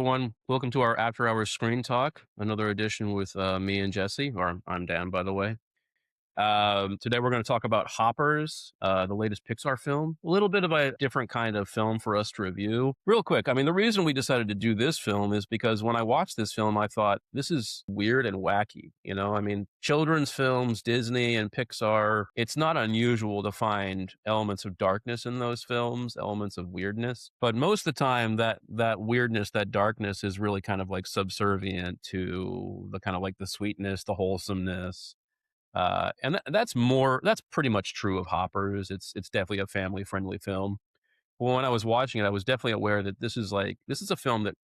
everyone. Welcome to our After Hours Screen Talk, another edition with me and Jesse, or I'm Dan, by the way. Today we're going to talk about Hoppers, the latest Pixar film. A little bit of a different kind of film for us to review. Real quick, I mean, the reason we decided to do this film is because when I watched this film, I thought, this is weird and wacky. I mean, children's films, Disney and Pixar, it's not unusual to find elements of darkness in those films, elements of weirdness. But most of the time, that weirdness, that darkness is really kind of like subservient to the kind of like the sweetness, the wholesomeness, that's pretty much true of Hoppers. It's definitely a family friendly film. Well, when I was watching it, I was definitely aware that this is a film that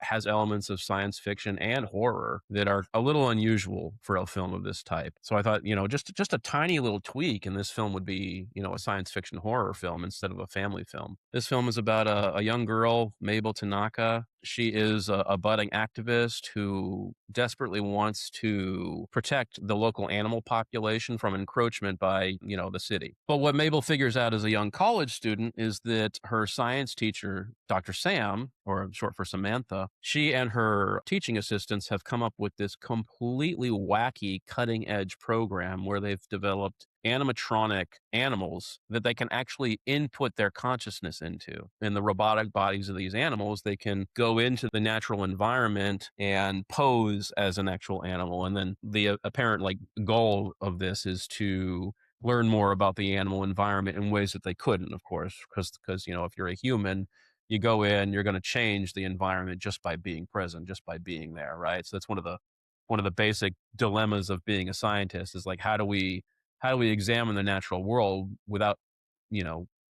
has elements of science fiction and horror that are a little unusual for a film of this type. So I thought, just a tiny little tweak and this film would be, a science fiction horror film instead of a family film. This film is about a young girl, Mabel Tanaka. She is a budding activist who desperately wants to protect the local animal population from encroachment by, the city. But what Mabel figures out as a young college student is that her science teacher, Dr. Sam, or short for Samantha, she and her teaching assistants have come up with this completely wacky cutting edge program where they've developed animatronic animals that they can actually input their consciousness into. In the robotic bodies of these animals, they can go into the natural environment and pose as an actual animal. And then the apparent goal of this is to learn more about the animal environment in ways that they couldn't, of course, because if you're a human, you go in, you're going to change the environment just by being present, just by being there, right? So that's one of the basic dilemmas of being a scientist is like how do we examine the natural world without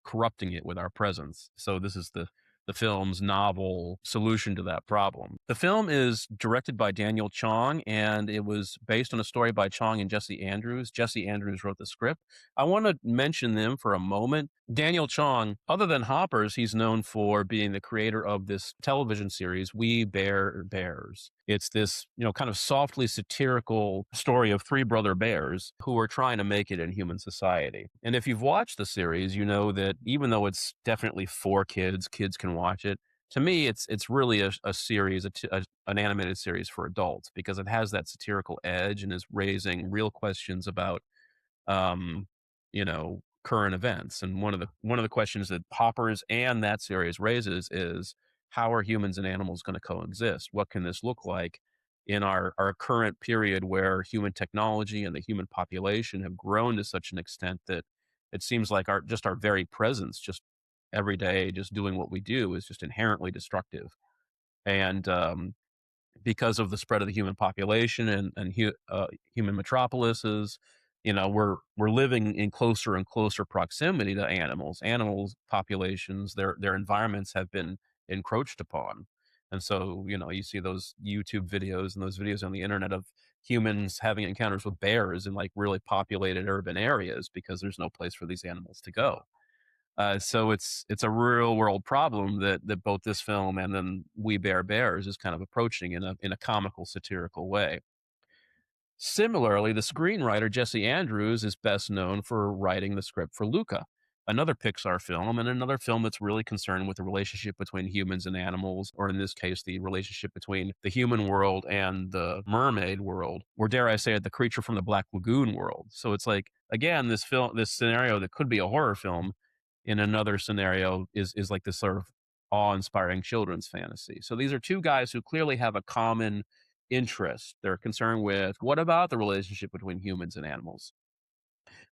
corrupting it with our presence. So this is the film's novel solution to that problem. The film is directed by Daniel Chong, and it was based on a story by Chong and Jesse Andrews. Jesse Andrews wrote the script. I want to mention them for a moment. Daniel Chong, other than Hoppers, he's known for being the creator of this television series, We Bear Bears. It's this, kind of softly satirical story of three brother bears who are trying to make it in human society. And if you've watched the series, you know that even though it's definitely for kids, kids can watch it. To me, it's really a series, an animated series for adults because it has that satirical edge and is raising real questions about um, current events. And one of the questions that Hoppers and that series raises is how are humans and animals going to coexist? What can this look like in our current period where human technology and the human population have grown to such an extent that it seems like our very presence, just every day, just doing what we do, is just inherently destructive. And because of the spread of the human population and human metropolises, we're living in closer and closer proximity to animals. Animals populations, their environments have been encroached upon, and so you see those YouTube videos and those videos on the internet of humans having encounters with bears in like really populated urban areas because there's no place for these animals to go. So it's a real world problem that both this film and then We Bear Bears is kind of approaching in a comical, satirical way. Similarly, the screenwriter Jesse Andrews is best known for writing the script for Luca, another Pixar film, and another film that's really concerned with the relationship between humans and animals, or in this case, the relationship between the human world and the mermaid world, or dare I say it, the creature from the Black Lagoon world. So it's like, again, this scenario that could be a horror film in another scenario is like this sort of awe-inspiring children's fantasy. So these are two guys who clearly have a common interest. They're concerned with what about the relationship between humans and animals?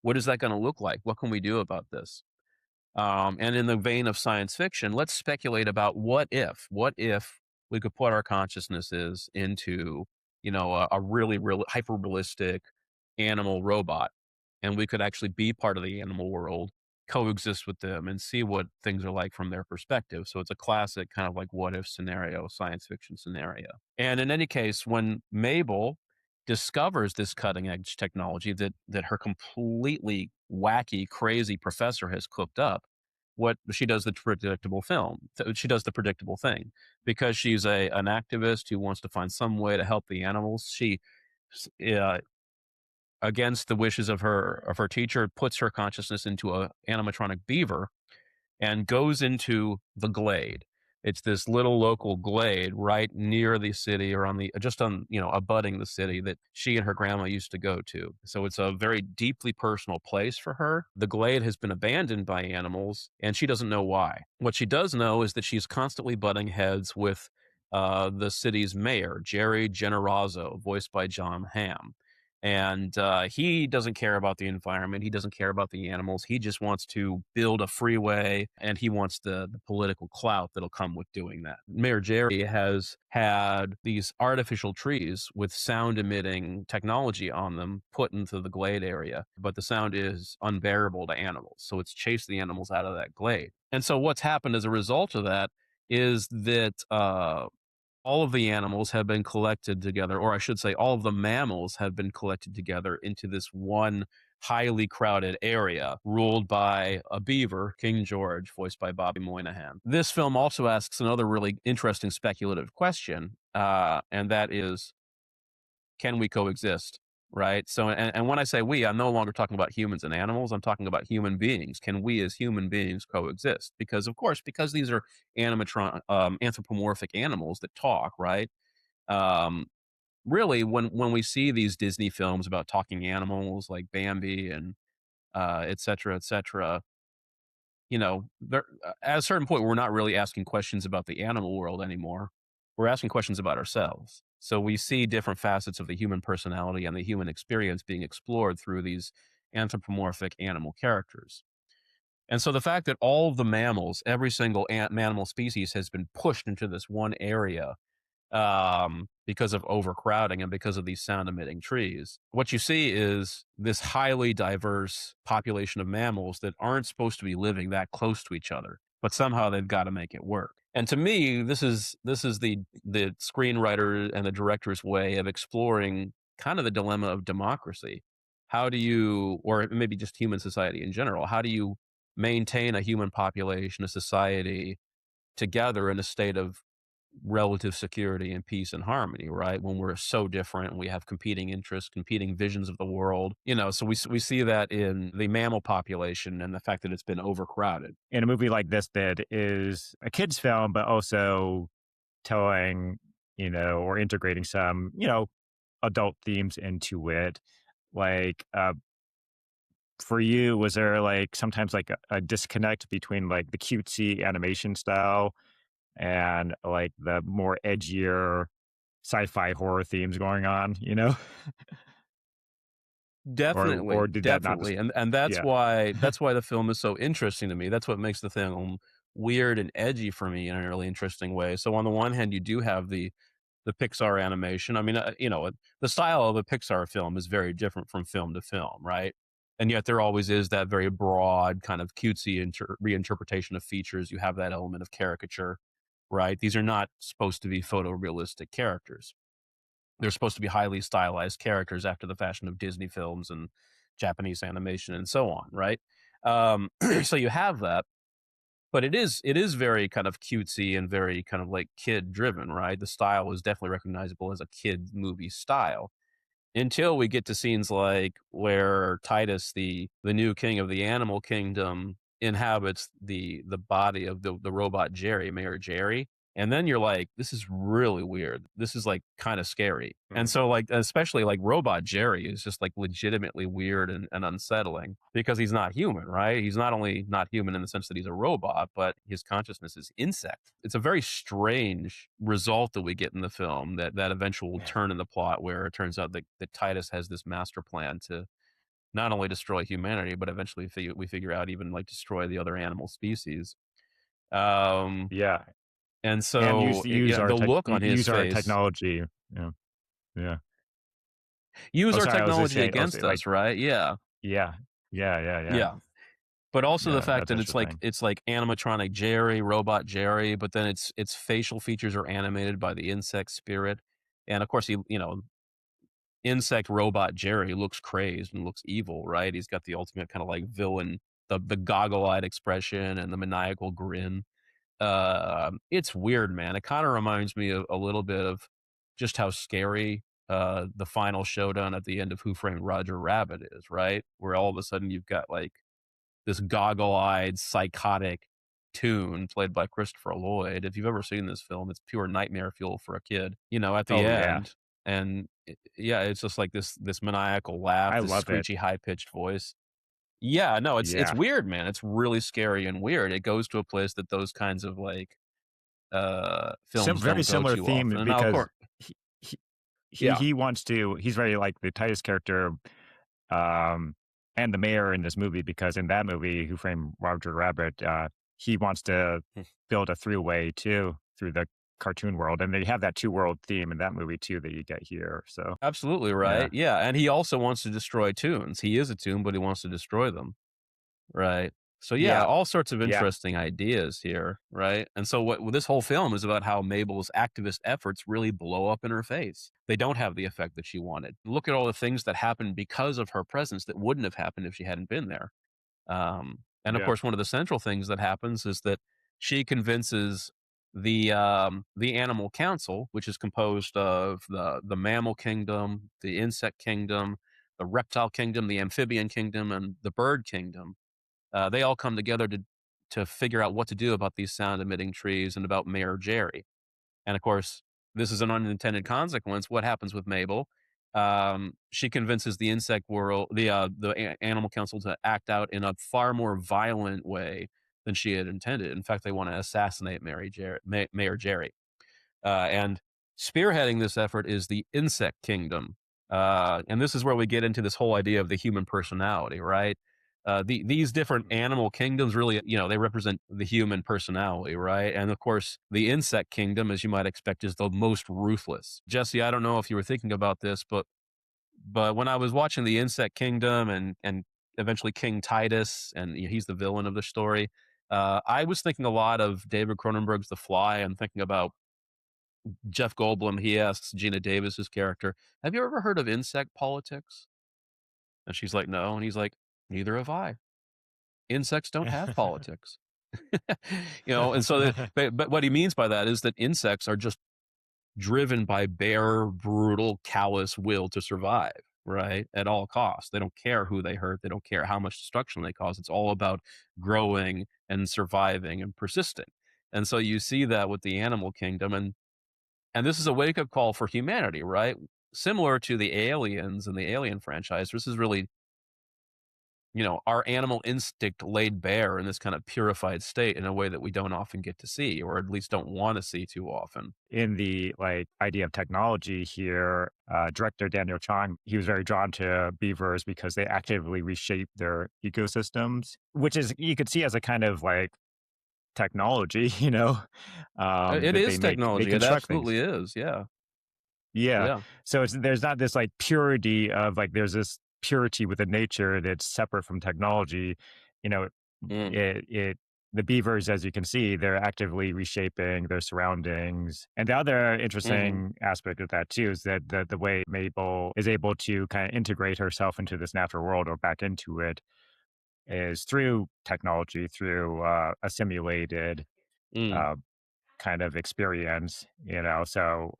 What is that going to look like? What can we do about this? And in the vein of science fiction, let's speculate about what if we could put our consciousnesses into, a really, really hyper realistic animal robot, and we could actually be part of the animal world, coexist with them, and see what things are like from their perspective. So it's a classic kind of like what if scenario, science fiction scenario. And in any case, when Mabel discovers this cutting edge technology that her completely wacky, crazy professor has cooked up, what she does she does the predictable thing because she's an activist who wants to find some way to help the animals. She uh, against the wishes of her teacher, puts her consciousness into a animatronic beaver and goes into the Glade. It's this little local glade right near the city or on the just on, abutting the city that she and her grandma used to go to. So it's a very deeply personal place for her. The glade has been abandoned by animals and she doesn't know why. What she does know is that she's constantly butting heads with the city's mayor, Jerry Generazzo, voiced by John Hamm. And he doesn't care about the environment. He doesn't care about the animals. He just wants to build a freeway and he wants the political clout that'll come with doing that. Mayor Jerry has had these artificial trees with sound emitting technology on them put into the glade area, but the sound is unbearable to animals. So it's chased the animals out of that glade. And so what's happened as a result of that is that all of the animals have been collected together, or I should say, all of the mammals have been collected together into this one highly crowded area ruled by a beaver, King George, voiced by Bobby Moynihan. This film also asks another really interesting speculative question, and that is, can we coexist? Right. So, and when I say we, I'm no longer talking about humans and animals. I'm talking about human beings. Can we as human beings coexist? Because, of course, because these are anthropomorphic animals that talk, right? Um, Really, when we see these Disney films about talking animals like Bambi and et cetera, et cetera, at a certain point, we're not really asking questions about the animal world anymore. We're asking questions about ourselves. So we see different facets of the human personality and the human experience being explored through these anthropomorphic animal characters. And so the fact that all of the mammals, every single mammal species has been pushed into this one area because of overcrowding and because of these sound emitting trees. What you see is this highly diverse population of mammals that aren't supposed to be living that close to each other, but somehow they've got to make it work. And to me, this is the screenwriter and the director's way of exploring kind of the dilemma of democracy. How do you, or maybe just human society in general, how do you maintain a human population, a society together in a state of relative security and peace and harmony, right? When we're so different and we have competing interests, competing visions of the world, so we see that in the mammal population and the fact that it's been overcrowded. In a movie like this that is a kid's film, but also telling, or integrating some, adult themes into it. Like, for you, was there like sometimes like a disconnect between like the cutesy animation style and like the more edgier sci-fi horror themes going on, or Definitely, did that not just definitely, and that's yeah. why that's why the film is so interesting to me. That's what makes the film weird and edgy for me in a really interesting way. So on the one hand, you do have the Pixar animation. I mean, the style of a Pixar film is very different from film to film, right? And yet there always is that very broad kind of cutesy reinterpretation of features. You have that element of caricature, right? These are not supposed to be photorealistic characters. They're supposed to be highly stylized characters after the fashion of Disney films and Japanese animation and so on, right? So you have that, but it is very kind of cutesy and very kind of like kid driven, right? The style is definitely recognizable as a kid movie style until we get to scenes like where Titus, the new king of the animal kingdom, inhabits the body of the robot Jerry, Mayor Jerry. And then you're like, this is really weird. This is like kind of scary. And Mm. so like especially like robot Jerry is just like legitimately weird and unsettling because he's not human, right? He's not only not human in the sense that he's a robot, but his consciousness is insect. It's a very strange result that we get in the film, that eventual turn in the plot where it turns out that Titus has this master plan to not only destroy humanity, but eventually we figure out even like destroy the other animal species. Um, Yeah, and and so the look on his use our face, technology. Yeah, yeah. use Oh, our sorry, I was just technology saying. against Like, us, right? Yeah, yeah, yeah, yeah, yeah, yeah. But also the yeah. fact That's that it's like interesting. it's like animatronic Jerry, robot Jerry, but then its facial features are animated by the insect spirit, and of course insect robot Jerry looks crazed and looks evil, right? He's got the ultimate kind of like villain, the goggle eyed expression and the maniacal grin. It's weird, man. It kind of reminds me of a little bit of just how scary the final showdown at the end of Who Framed Roger Rabbit is, right? Where all of a sudden you've got like this goggle eyed, psychotic Toon, played by Christopher Lloyd. If you've ever seen this film, it's pure nightmare fuel for a kid, at the Oh, yeah. end, and yeah, it's just like this maniacal laugh, I this love it. screechy, high-pitched voice. Yeah, no, it's Yeah. weird, man. It's really scary and weird. It goes to a place that those kinds of, like, films Very don't go similar too theme often, and now, of because course, he he yeah. he wants to he's very like the Titus character, um, and the mayor in this movie because in that movie, Who Framed Roger Rabbit, he wants to build a throughway too through the cartoon world, and they have that two world theme in that movie too that you get here. So Absolutely yeah, right, yeah, and he also wants to destroy Toons. He is a Toon, but he wants to destroy them. Right. So yeah, yeah, all sorts of yeah. interesting ideas here, right? And so what this whole film is about how Mabel's activist efforts really blow up in her face. They don't have the effect that she wanted. Look at all the things that happened because of her presence that wouldn't have happened if she hadn't been there. And of Yeah. course, one of the central things that happens is that she convinces the animal council, which is composed of the mammal kingdom, the insect kingdom, the reptile kingdom, the amphibian kingdom, and the bird kingdom. They all come together to figure out what to do about these sound emitting trees and about Mayor Jerry. And of course, this is an unintended consequence. What happens with Mabel? She convinces the insect world, the animal council, to act out in a far more violent way than she had intended. In fact, they want to assassinate Mayor Jerry. And spearheading this effort is the insect kingdom. And this is where we get into this whole idea of the human personality, right? These different animal kingdoms really, they represent the human personality, right? And of course, the insect kingdom, as you might expect, is the most ruthless. Jesse, I don't know if you were thinking about this, but when I was watching the insect kingdom and eventually King Titus, and he's the villain of the story, I was thinking a lot of David Cronenberg's The Fly, and thinking about Jeff Goldblum. He asks Gina Davis's character, "Have you ever heard of insect politics?" And she's like, "No." And he's like, "Neither have I. Insects don't have politics." And so but what he means by that is that insects are just driven by bare, brutal, callous will to survive, right? At all costs. They don't care who they hurt. They don't care how much destruction they cause. It's all about growing and surviving and persisting. And so you see that with the animal kingdom, and this is a wake up call for humanity, right? Similar to the aliens and the Alien franchise, this is really, our animal instinct laid bare in this kind of purified state in a way that we don't often get to see, or at least don't want to see too often. In the like idea of technology here, director Daniel Chong, he was very drawn to beavers because they actively reshape their ecosystems, which is you could see as a kind of like technology, It that is they technology. It construct things. absolutely is. Yeah. Yeah. Yeah. So there's not this like purity of like there's this purity within nature that's separate from technology. You know, Mm, it the beavers, as you can see, they're actively reshaping their surroundings. And the other hmm interesting aspect of that too is that the way Mabel is able to kind of integrate herself into this natural world or back into it is through technology, through a simulated mm, uh, kind of experience. So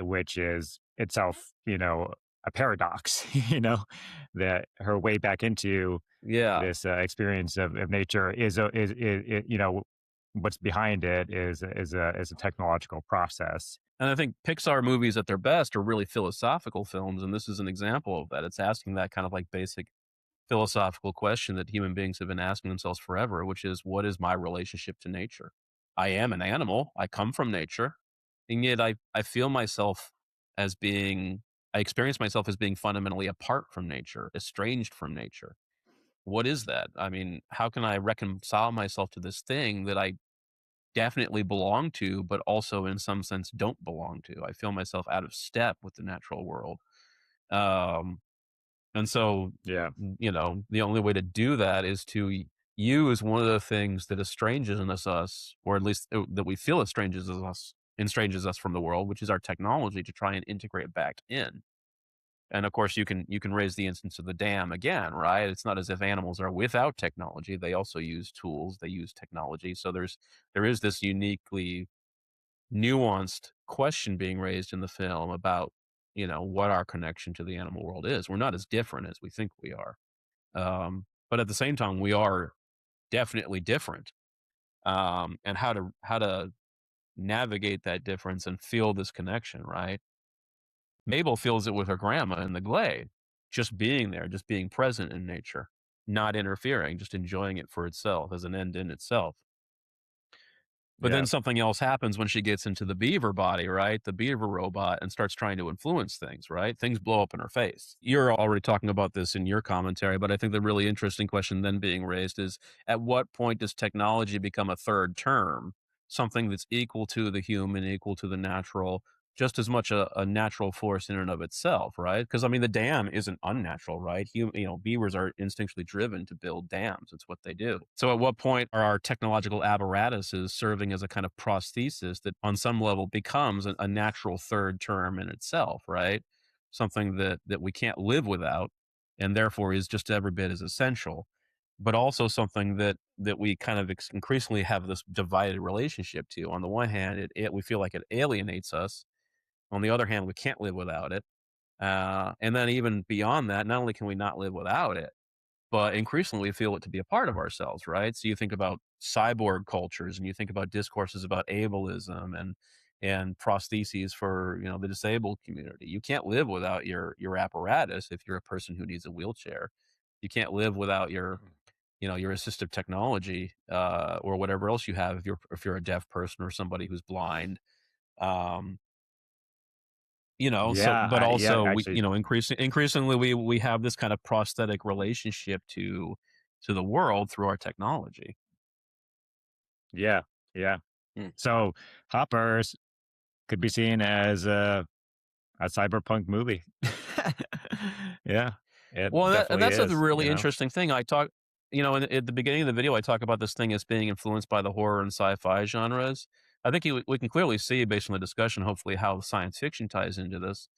which is itself, a paradox, that her way back into yeah. this experience of nature is what's behind it is a technological process. And I think Pixar movies at their best are really philosophical films, and this is an example of that. It's asking that kind of like basic philosophical question that human beings have been asking themselves forever, which is, what is my relationship to nature? I am an animal. I come from nature. And yet I feel myself as being, I experience myself as being fundamentally apart from nature, estranged from nature. What is that? I mean, how can I reconcile myself to this thing that I definitely belong to, but also in some sense don't belong to? I feel myself out of step with the natural world. Um, and so, Yeah. the only way to do that is to use one of the things that estranges us, or at least that we feel estranges us from the world, which is our technology, to try and integrate back in. And of course, you can raise the instance of the dam again, right? It's not as if animals are without technology; they also use tools, they use technology. So there is this uniquely nuanced question being raised in the film about, what our connection to the animal world is. We're not as different as we think we are. But at the same time, we are definitely different, and how to navigate that difference and feel this connection, right? Mabel feels it with her grandma in the Glade, just being there, just being present in nature, not interfering, just enjoying it for itself as an end in itself. But then Yeah. something else happens when she gets into the beaver body, right? The beaver robot and starts trying to influence things, right? Things blow up in her face. You're already talking about this in your commentary, but I think the really interesting question then being raised is at what point does technology become a third term, something that's equal to the human, equal to the natural, just as much a natural force in and of itself, right? Because I mean, the dam isn't unnatural, right? Beavers are instinctually driven to build dams. It's what they do. So, at what point are our technological apparatuses serving as a kind of prosthesis that, on some level, becomes a natural third term in itself, right? Something that we can't live without, and therefore is just every bit as essential, but also something that we kind of increasingly have this divided relationship to. On the one hand, it we feel like it alienates us. On the other hand, we can't live without it. And then even beyond that, not only can we not live without it, but increasingly we feel it to be a part of ourselves, right? So you think about cyborg cultures and you think about discourses about ableism and prostheses for the disabled community. You can't live without your apparatus if you're a person who needs a wheelchair. You can't live without your assistive technology or whatever else you have if you're a deaf person or somebody who's blind. Um, so Yeah. but Yeah. also Actually, increasingly we have this kind of prosthetic relationship to the world through our technology. yeah. Yeah. Mm. So Hoppers could be seen as a cyberpunk movie. Yeah. It Well, definitely that's a is, really interesting thing. I talk at the beginning of the video, I talk about this thing as being influenced by the horror and sci-fi genres. I think we can clearly see based on the discussion, hopefully, how the science fiction ties into this.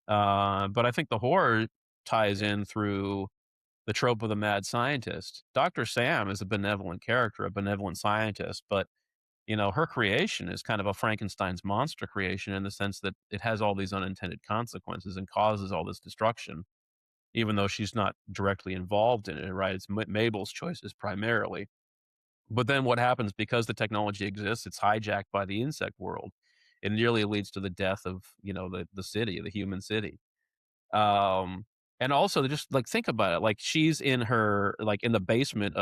But I think the horror ties in through the trope of the mad scientist. Dr. Sam is a benevolent character, a benevolent scientist, but her creation is kind of a Frankenstein's monster creation in the sense that it has all these unintended consequences and causes all this destruction, even though she's not directly involved in it, right? It's Mabel's choices primarily. But then what happens because the technology exists, it's hijacked by the insect world. It nearly leads to the death of, the city, the human city. Um, and also just like think about it, like she's in the basement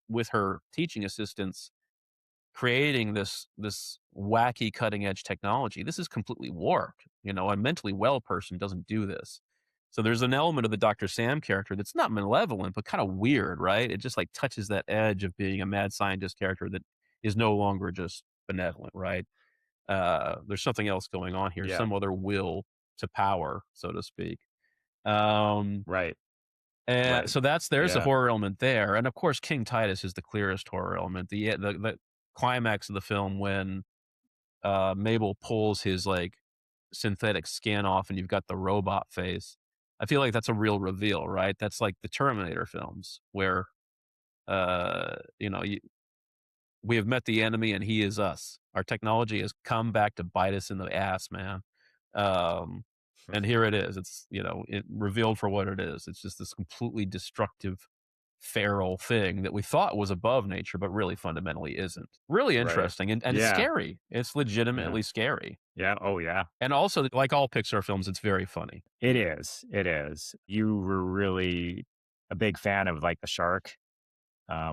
with her teaching assistants creating this wacky cutting edge technology. This is completely warped. A mentally well person doesn't do this. So there's an element of the Dr. Sam character that's not malevolent, but kind of weird, right? It just like touches that edge of being a mad scientist character that is no longer just benevolent, right? There's something else going on here, Yeah. some other will to power, so to speak. Um, Right. and Right. so there's the Yeah. horror element there, and of course, King Titus is the clearest horror element. The climax of the film when Mabel pulls his like synthetic skin off, and you've got the robot face. I feel like that's a real reveal, right? That's like the Terminator films where uh, you know you, we have met the enemy, and he is us. Our technology has come back to bite us in the ass, man. Um, and here it is. It's it revealed for what it is. It's just this completely destructive, feral thing that we thought was above nature, but really fundamentally isn't. Really Right. interesting and it's Yeah. scary. It's Yeah. legitimately scary. Yeah. Oh, yeah. And also, like all Pixar films, it's very funny. It is. It is. You were really a big fan of like the shark.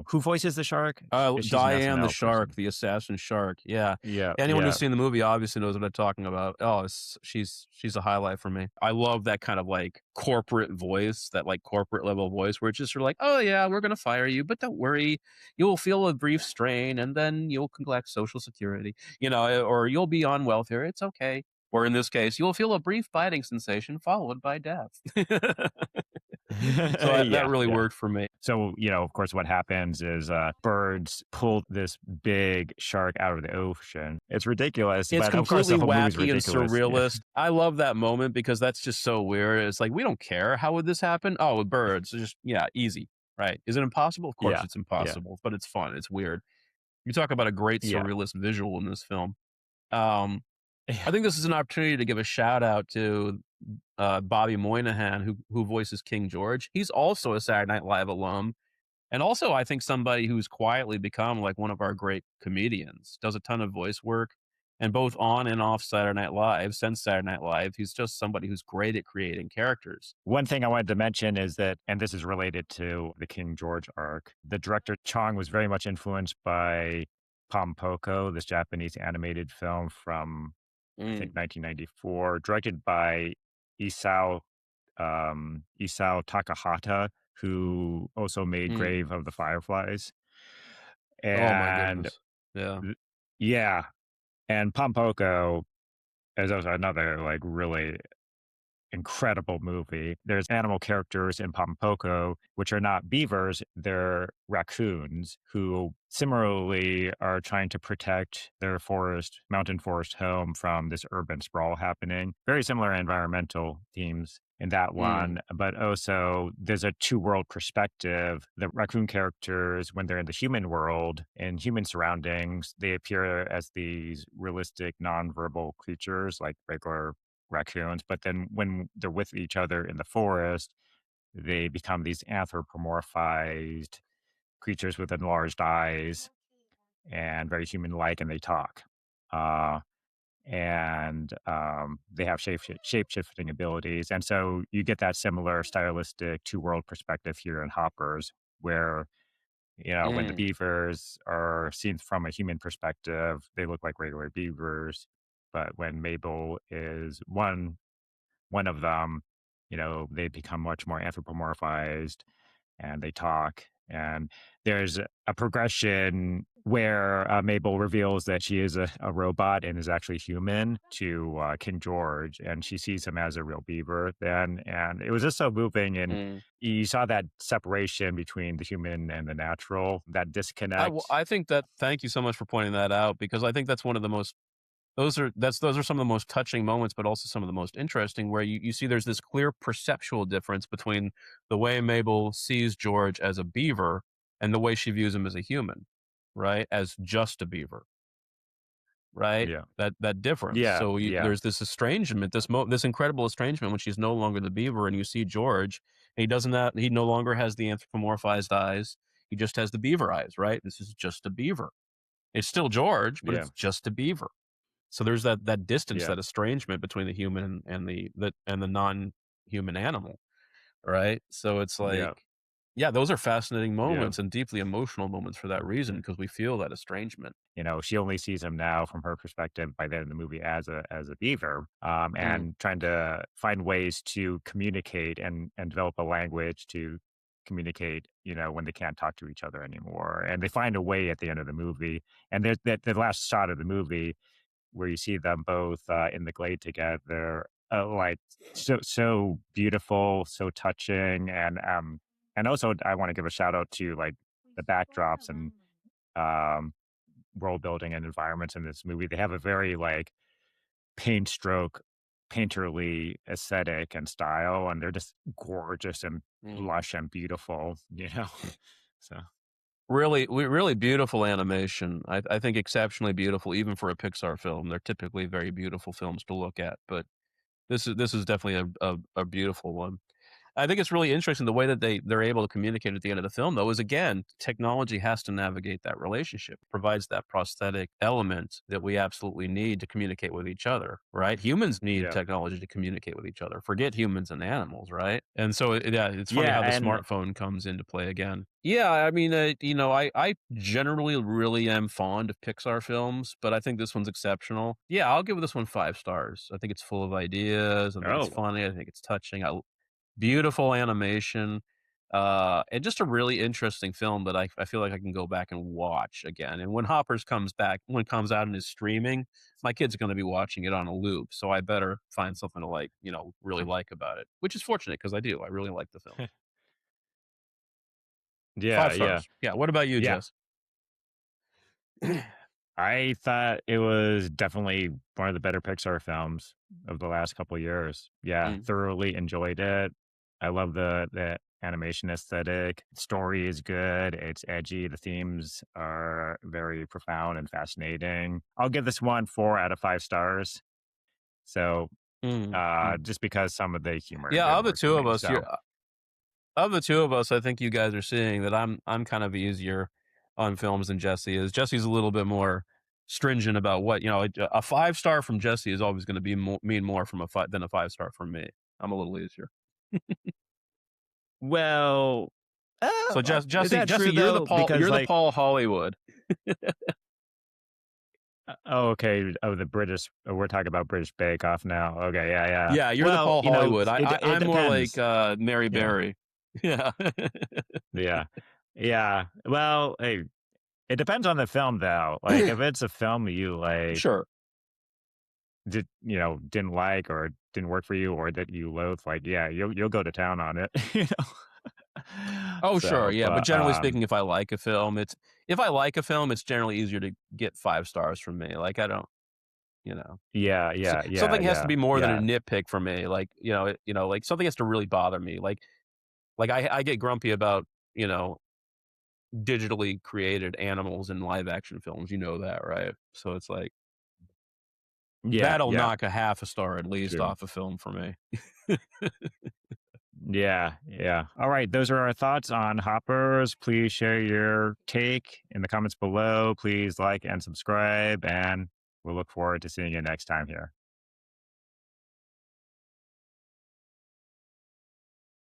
Who voices the shark? She's an Diane the SNL shark, person. the assassin shark. Yeah. Yeah. Anyone who's Yeah. seen the movie obviously knows what I'm talking about. Oh, she's a highlight for me. I love that kind of like corporate voice, that like corporate level voice where it's just sort of like, oh yeah, we're gonna fire you, but don't worry, you'll feel a brief strain and then you'll collect Social Security, or you'll be on welfare. It's okay. Or in this case, you'll feel a brief biting sensation followed by death. So that Yeah. really Yeah. worked for me. So, of course, what happens is birds pull this big shark out of the ocean. It's ridiculous, It's but of course, completely the whole movie's wacky and ridiculous. Yeah. surrealist. I love that moment because that's just so weird. It's like, we don't care. How would this happen? Oh, with birds. It's just, yeah, easy. Right. Is it impossible? Of course Yeah. it's Yeah. impossible, but it's fun. It's weird. You talk about a great Yeah. surrealist visual in this film. Um, I Yeah. think this is an opportunity to give a shout out to Bobby Moynihan, who voices King George. He's also a Saturday Night Live alum. And also, I think somebody who's quietly become like one of our great comedians, does a ton of voice work, and both on and off Saturday Night Live, since Saturday Night Live, he's just somebody who's great at creating characters. One thing I wanted to mention is that, and this is related to the King George arc, the director Chong was very much influenced by Pom Poko, this Japanese animated film from, I think, Mm, 1994, directed by Isao Isao Takahata, who also made mm. Grave of the Fireflies. Oh my And goodness. Yeah. yeah, and Pom Poko is also another like really incredible movie. There's animal characters in Pom Poko, which are not beavers, they're raccoons who similarly are trying to protect their mountain forest home from this urban sprawl happening. Very similar environmental themes in that Mm, one, but also there's a two world perspective. The raccoon characters, when they're in the human world, in human surroundings, they appear as these realistic, nonverbal creatures like regular raccoons, but then when they're with each other in the forest, they become these anthropomorphized creatures with enlarged eyes and very human-like, and they talk. Uh, and they have shape-shifting abilities, and so you get that similar stylistic two-world perspective here in Hoppers, where when the mm. beavers are seen from a human perspective, they look like regular beavers, but when Mabel is one of them, they become much more anthropomorphized and they talk. And there's a progression where Mabel reveals that she is a robot and is actually human to King George, and she sees him as a real beaver then. And it was just so moving. And Mm. you saw that separation between the human and the natural, that disconnect. I think that thank you so much for pointing that out because I think that's one of the most those are some of the most touching moments, but also some of the most interesting where you see there's this clear perceptual difference between the way Mabel sees George as a beaver and the way she views him as a human, right? As just a beaver, right? Yeah. That difference. Yeah. So Yeah. there's this estrangement, this incredible estrangement when she's no longer the beaver, and you see George, and he no longer has the anthropomorphized eyes. He just has the beaver eyes, right? This is just a beaver. It's still George, but Yeah. it's just a beaver. So there's that distance, Yeah. that estrangement between the human and the non-human animal, right? So it's like, Yeah. yeah, those are fascinating Yeah. moments and deeply emotional moments for that reason because we feel that estrangement. She only sees him now from her perspective by the end of the movie as a beaver, Mm. and trying to find ways to communicate and develop a language to communicate, when they can't talk to each other anymore. And they find a way at the end of the movie. And there's that the last shot of the movie where you see them both in the glade together, like so beautiful, so touching, and also I want to give a shout out to like the backdrops and um world building and environments in this movie. They have a very like paint stroke, painterly aesthetic and style, and they're just gorgeous and Mm. lush and beautiful. So Really beautiful animation. I think exceptionally beautiful even for a Pixar film. They're typically very beautiful films to look at, but this is definitely a beautiful one. I think it's really interesting the way that they're able to communicate at the end of the film, though, is again, technology has to navigate that relationship, provides that prosthetic element that we absolutely need to communicate with each other, right? Humans need yeah. technology to communicate with each other. Forget humans and animals, right? And so, yeah, it's funny Yeah, how the and smartphone comes into play again. Yeah, I mean, I generally really am fond of Pixar films, but I think this one's exceptional. Yeah, I'll give this one 5 stars. I think it's full of ideas. I think it's oh, funny. I think it's touching. Beautiful animation, and just a really interesting film that I feel like I can go back and watch again. And when it comes out and is streaming, my kids are gonna be watching it on a loop, so I better find something to like, really like about it, which is fortunate because I do. I really like the film. yeah, 5 yeah, stars. Yeah, what about you, yeah. Jess? I thought it was definitely one of the better Pixar films of the last couple years. Yeah, Mm, thoroughly enjoyed it. I love the animation aesthetic. Story is good. It's edgy. The themes are very profound and fascinating. I'll give this one 4 out of 5 stars. So, mm, mm. just because some of the humor Yeah, didn't of the work for 2 of me. us, So, of the 2 of us, I think you guys are seeing that I'm kind of easier on films than Jesse is. Jesse's a little bit more stringent about what a 5 star from Jesse is always gonna be mean more from than a 5 star from me. I'm a little easier. Well, So is that Jesse, true though? Because you're the like, Paul Hollywood. oh, okay, oh, the British. Oh, we're talking about British Bake Off now. Okay, yeah, yeah. Yeah, you're the Well, Paul Hollywood. it I'm more like, depends. Mary Yeah, Berry. Yeah. yeah, yeah. Well, hey, it depends on the film though. Like, if it's a film you like Sure. didn't like or didn't work for you or that you loathe, like, yeah, you'll go to town on it. You know. Oh, sure, So, yeah, but but generally speaking, if I like a film, it's generally easier to get 5 stars from me, like, I don't you know, yeah, s yeah, yeah, something has to yeah, be more than a yeah, nitpick for me, like, like, something has to really bother me, like, I get grumpy about, you know, digitally created animals in live action films, you know that, right? So it's like, yeah, that'll yeah. knock a half a star at least True. off a film for me. Yeah, yeah. All right, those are our thoughts on Hoppers. Please share your take in the comments below. Please like and subscribe, and we'll look forward to seeing you next time here.